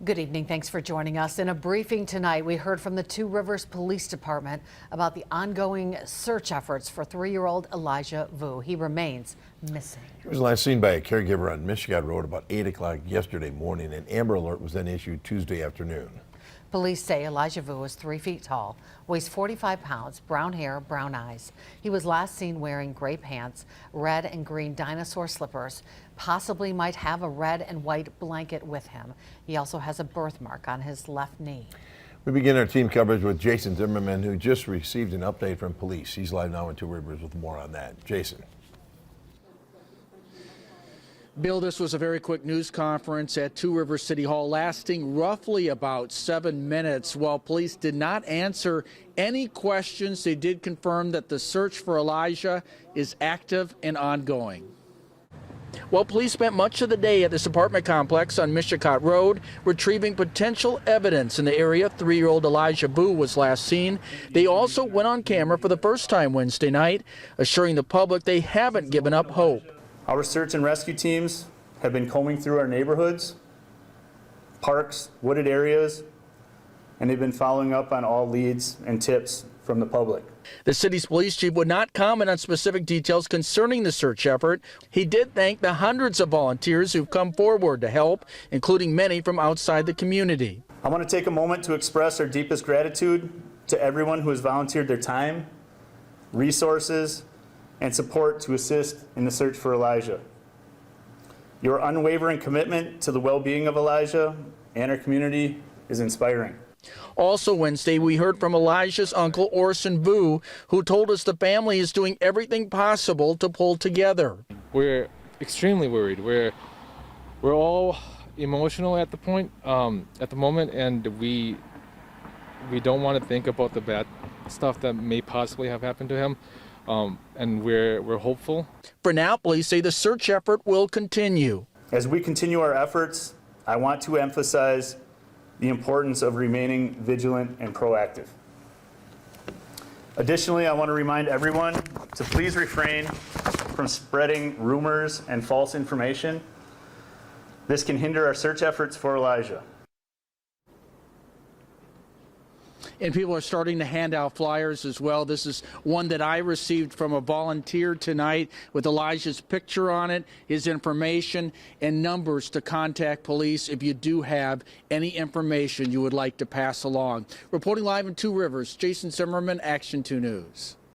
Good evening. Thanks for joining us. In a briefing tonight, we heard from the Two Rivers Police Department about the ongoing search efforts for 3-year-old Elijah Vue. He remains missing. He was last seen by a caregiver on Michigan Road about 8 o'clock yesterday morning. An Amber Alert was then issued Tuesday afternoon. Police say Elijah Vue is 3 feet tall, weighs 45 pounds, brown hair, brown eyes. He was last seen wearing gray pants, red and green dinosaur slippers, possibly might have a red and white blanket with him. He also has a birthmark on his left knee. We begin our team coverage with Jason Zimmerman, who just received an update from police. He's live now in Two Rivers with more on that. Jason. Bill, this was a very quick news conference at Two Rivers City Hall lasting roughly about 7 minutes. While police did not answer any questions, they did confirm that the search for Elijah is active and ongoing. Well, police spent much of the day at this apartment complex on Michigan Road retrieving potential evidence in the area 3-year-old Elijah Vue was last seen. They also went on camera for the first time Wednesday night, assuring the public they haven't given up hope. Our search and rescue teams have been combing through our neighborhoods, parks, wooded areas, and they've been following up on all leads and tips from the public. The city's police chief would not comment on specific details concerning the search effort. He did thank the hundreds of volunteers who've come forward to help, including many from outside the community. I want to take a moment to express our deepest gratitude to everyone who has volunteered their time, resources, and support to assist in the search for Elijah. Your unwavering commitment to the well-being of Elijah and our community is inspiring. Also Wednesday, we heard from Elijah's uncle, Orson Vue, who told us the family is doing everything possible to pull together. We're extremely worried. We're all emotional at the moment, and we don't want to think about the bad stuff that may possibly have happened to him. And we're hopeful. For now, police say the search effort will continue. As we continue our efforts, I want to emphasize the importance of remaining vigilant and proactive. Additionally, I want to remind everyone to please refrain from spreading rumors and false information. This can hinder our search efforts for Elijah. And people are starting to hand out flyers as well. This is one that I received from a volunteer tonight with Elijah's picture on it, his information, and numbers to contact police if you do have any information you would like to pass along. Reporting live in Two Rivers, Jason Zimmerman, Action 2 News.